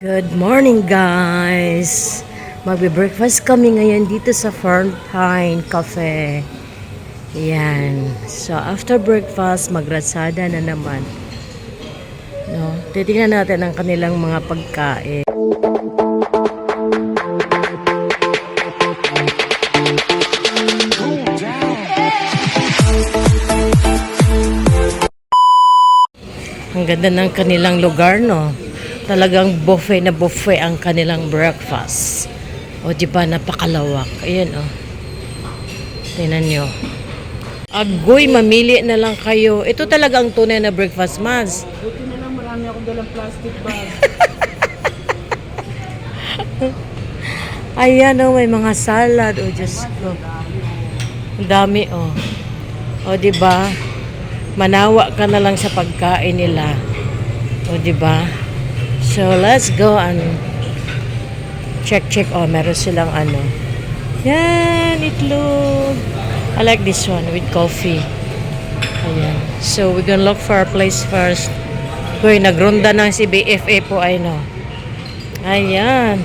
Good morning, guys! Magbe-breakfast kami ngayon dito sa Frontline Cafe. Yan. So, after breakfast, magrasada na naman. No? Titingnan natin ang kanilang mga pagkain. Ang ganda ng kanilang lugar, no? Talagang buffet na buffet ang kanilang breakfast. O, di ba, napakalawak. Ayan, o. Tingnan nyo. Agoy, mamili na lang kayo. Ito talaga ang tunay na breakfast, Mas. Buti na lang, marami akong dalang plastic bag. Ayan, o, may mga salad. O, Diyos ko. Ang dami, o. O, di ba? Manawa ka na lang sa pagkain nila. O, di ba? So, let's go and check. Oh, meron silang ano. Yan, itlog. I like this one with coffee. Ayan. So, we're gonna look for a place first. Hoy, nagronda ng si BFA po, ay no. Ayan.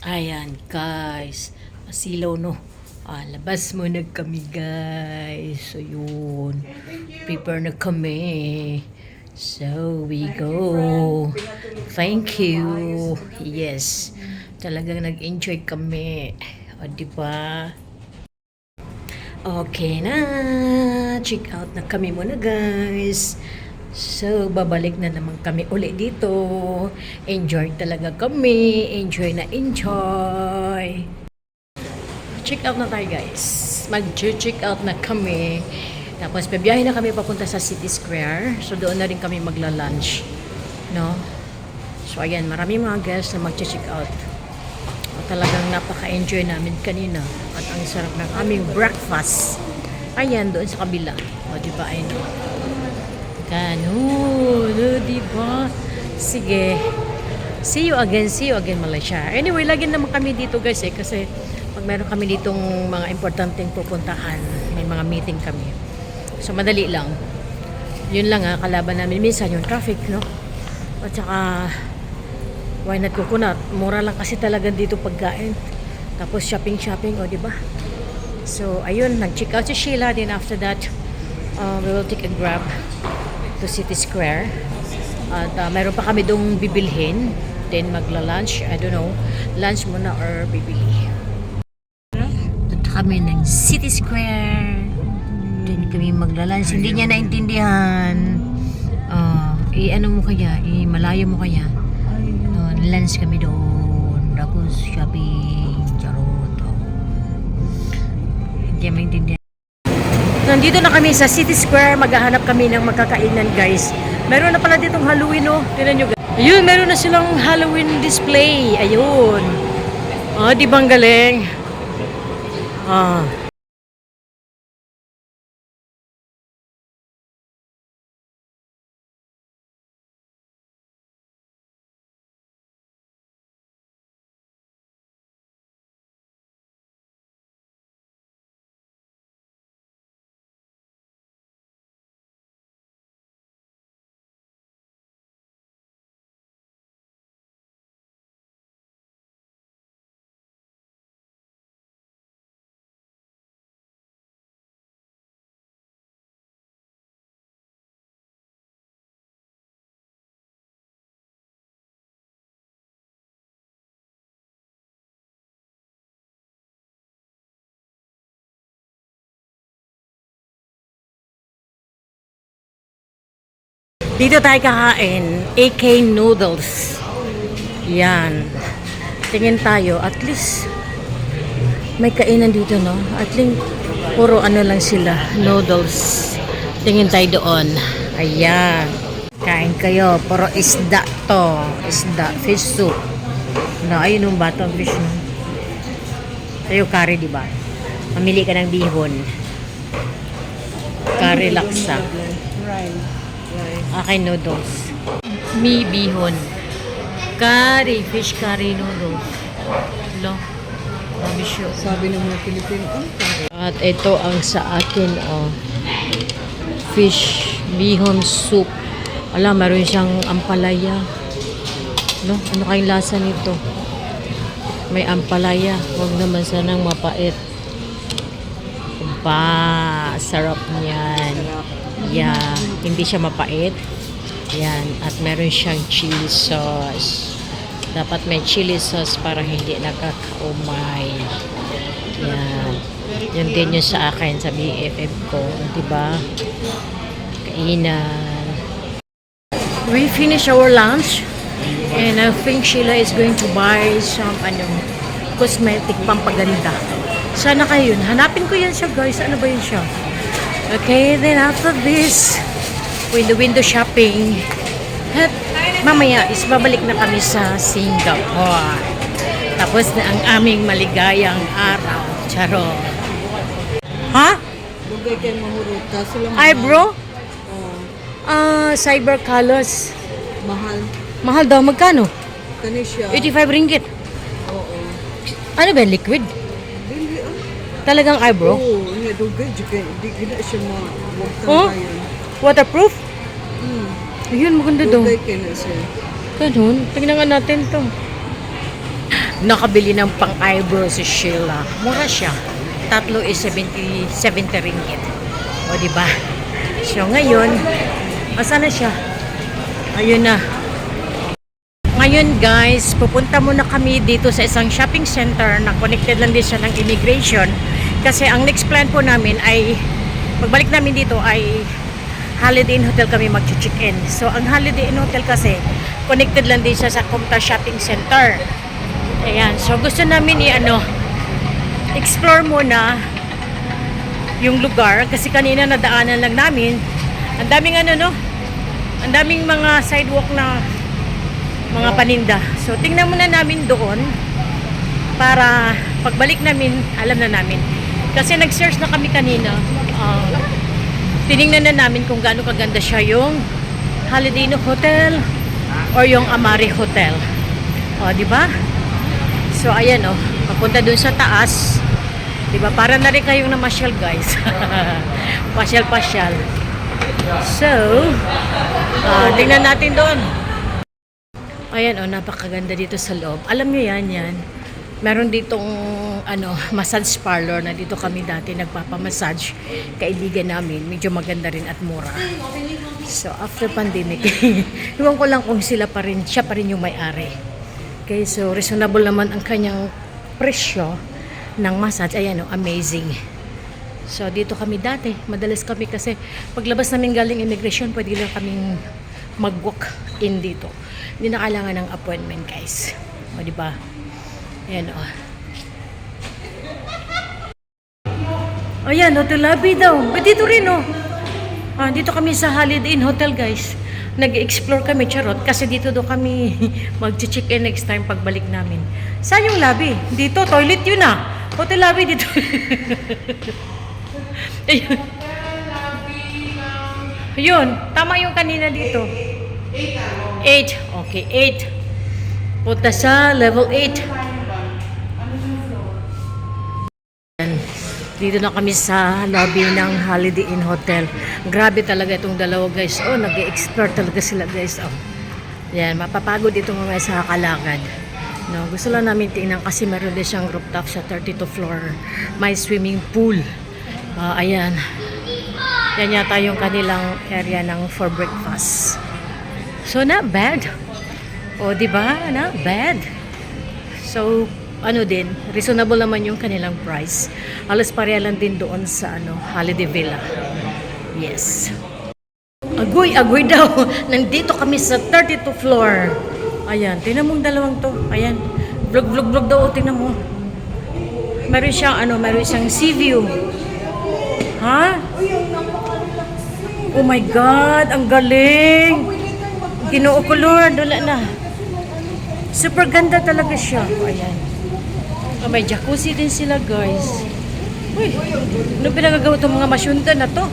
Ayan, guys. Asilaw, no. Labas muna kami, guys. So, yun. Prepare na kami. So, we go. Thank you. Yes. Talagang nag-enjoy kami. O, diba? Okay na. Check out na kami muna, guys. So, babalik na naman kami uli dito. Enjoy talaga kami. Enjoy na enjoy. Check out na tayo, guys. Mag-check out na kami. Tapos, bibiyahe na kami papunta sa City Square. So, doon na rin kami magla-lunch. No? So, ayan. Maraming mga guests na mag-check out. Talagang napaka-enjoy namin kanina. At ang sarap ng aming breakfast. Ayan, doon sa kabila. O, diba? Ayun. Ganun. O, diba? Sige. See you again, Malaysia. Anyway, lagi naman kami dito, guys, kasi pag meron kami ditong mga importanteng pupuntahan, may mga meeting kami. So, madali lang. Yun lang kalaban namin. Minsan yung traffic, no? At saka, why not coconut? Mura lang kasi talaga dito pagkain. Tapos, shopping, o, diba? So, ayun, nag-check out si Sheila. Then, after that, we will take a grab to City Square. At mayroon pa kami dong bibilhin. Then, magla-lunch. I don't know, lunch muna or bibili. At kami ng City Square. Then kami magla-lunch. Hindi niya naintindihan. Ano mo kaya? Malayo mo kaya? Lunch kami doon. Tapos shopping. Charot. Hindi niya maintindihan. Nandito na kami sa City Square. Maghahanap kami ng magkakainan, guys. Meron na pala ditong Halloween, no? Tignan nyo, guys. Ayun, meron na silang Halloween display. Ayun. Di ba ang galing? Dito tayo kakain, AK noodles. Yan. Tingin tayo, at least may kainan dito, no? At least puro ano lang sila, noodles. Tingin tayo doon. Ayan. Kain kayo, puro isda to. Isda, fish soup. No, ayun yung batang fish, no? Tayo curry, di ba? Mamili ka ng bihon. Curry laksa. Akin noodles. Mi bihon. Curry, fish curry noodles. Lo. Mami siya. Sabi ng mga Pilipino, At ito ang sa akin, fish bihon soup. Alam, meron siyang ampalaya. No, ano kayong lasa nito? May ampalaya. Huwag naman sanang mapait. Ba, sarap niyan. Yeah, hindi siya mapait. Yan, at meron siyang chili sauce. Dapat may chili sauce para hindi nakakaumay. Yan. Yun din yung sa akin, sa BFF ko. Diba? Kainan. We finish our lunch. And I think Sheila is going to buy some cosmetic pampaganda. Sana kayo yun. Hanapin ko yan siya, guys. Ano ba yun siya? Okay, then after this, window shopping. At mamaya is babalik na kami sa Singapore. Tapos na ang aming maligayang araw. Charo. Ha? Lugay kayo mahurot. Kaso lang Eyebrow? Oh, Cyber colors. mahal. Mahal daw. Magkano? Kani siya. 85 ringgit. Oo. Ano ba? Liquid? Dili Talagang eyebrow? Oo, niya dugay. Di gina siya mawag Oh? tayo. Waterproof? Ayun, maganda daw. Dugay kayo na siya. Ganun. Tingnan nga natin to. Nakabili ng pang-eyebrow si Sheila. Mura siya. Tatlo is 70 ringgit. O, diba? So, ngayon, asan na siya? Ayun na. Ngayon, guys, pupunta muna kami dito sa isang shopping center na connected lang din siya ng immigration. Kasi ang next plan po namin ay, pagbalik namin dito ay Holiday Inn Hotel kami mag-check-in. So, ang Holiday Inn Hotel kasi, connected lang din siya sa Kumta Shopping Center. Ayan. So, gusto namin explore muna yung lugar. Kasi kanina nadaanan lang namin. Ang daming ang daming mga sidewalk na mga paninda. So, tingnan muna namin doon para pagbalik namin, alam na namin. Kasi nag-search na kami kanina. Tiningnan na namin kung gaano kaganda siya yung Holiday Inn Hotel or yung Amari Hotel. O, di ba? So, ayan papunta dun sa taas. Di ba? Para na rin kayong namasyal, guys. Pasyal-pasyal. So, tingnan natin doon. Ayan napakaganda dito sa loob. Alam niyo yan. Meron ditong massage parlor na dito kami dati nagpapamassage. Kaibigan namin, medyo maganda rin at mura. So after pandemic, iwan ko lang kung siya pa rin yung may-ari. Okay, so reasonable naman ang kanyang presyo ng massage. Ayan amazing. So dito kami dati, madalas kami kasi paglabas namin galing immigration, pwede lang kaming mag-walk in dito. Hindi na kailangan ng appointment, guys. O, di ba? Ayan, Ayan, hotel lobby daw. But dito rin, dito kami sa Holiday Inn Hotel, guys. Nag-explore kami, charot. Kasi dito daw kami mag-check-in next time pagbalik namin. Saan yung lobby? Dito, toilet yun Hotel lobby dito. Ayun. Ayun, tama yung kanina dito. 8. Okay, 8. Punta sa level 8. Dito na kami sa lobby ng Holiday Inn Hotel. Grabe talaga itong dalawa, guys. Nag-explore talaga sila, guys. Yan, mapapagod ito mamaya sa kalakad. No, gusto lang namin tingnan kasi meron din siyang rooftop sa 32th floor. May swimming pool. Ayan. Yan yata yung kanilang area for breakfast. So, not bad. O, diba? Not bad. So, reasonable naman yung kanilang price. Halos pareha lang din doon sa Holiday Villa. Yes. Agoy daw. Nandito kami sa 32th floor. Ayan, tingnan mong dalawang to. Ayan. Vlog daw, tingnan mo. Meron siyang sea view. Ha? Oh my God, ang galing. Ginoo ko, Lord, wala na. Super ganda talaga siya. Ayan. May jacuzzi din sila, guys. Uy, ano pinagagawa itong mga masyunta na to?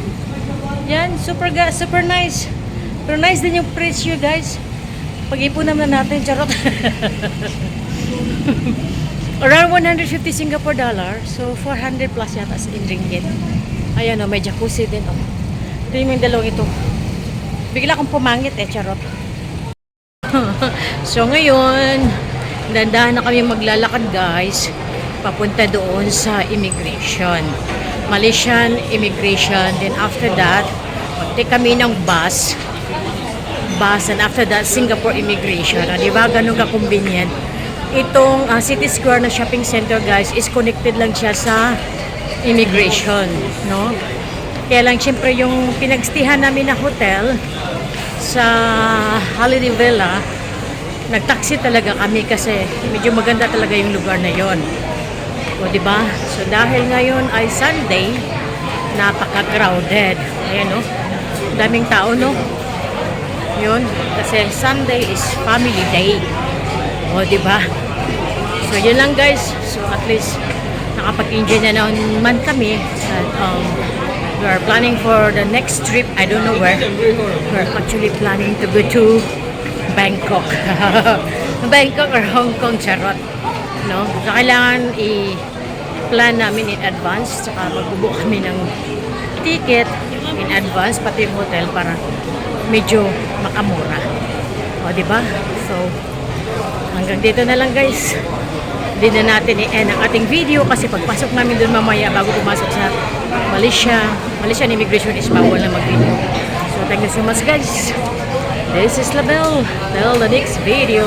Yan, super nice. Pero nice din yung presyo, guys. Pag-ipunan na natin, charot. Around 150 Singapore dollar. So, 400 plus yata in ringgit. Ayan may jacuzzi din. Ito yung dalawang ito. Bigla akong pumangit charot. So ngayon, dandahan na kami maglalakad guys, papunta doon sa immigration. Malaysian immigration. Then after that, mag-take kami ng bus. And after that, Singapore immigration. Di ba? Ganun ka-convenient. Itong City Square na shopping center guys is connected lang siya sa immigration. No? Kaya lang syempre yung pinagstihan namin na hotel sa Holiday Villa, nagtaxi talaga kami kasi medyo maganda talaga yung lugar na yon. O di ba? So dahil ngayon ay Sunday, napaka-crowded. Ayan no. Daming tao no. Yun, kasi Sunday is family day. O di ba? So yun lang guys. So at least nakapag-enjoy na naman kami. At, we are planning for the next trip. I don't know where. We're actually planning to go to Bangkok. Bangkok or Hong Kong, charot. No? So, kailangan i-plan namin in advance. Saka magbubook kami ng ticket in advance, pati yung hotel para medyo makamura. O, diba? So, hanggang dito na lang guys. Hindi na natin i-end ang ating video kasi pagpasok namin doon mamaya bago pumasok sa Malaysian immigration is bawal na mag-video. So thank you so much guys. This is Label. Till the next video.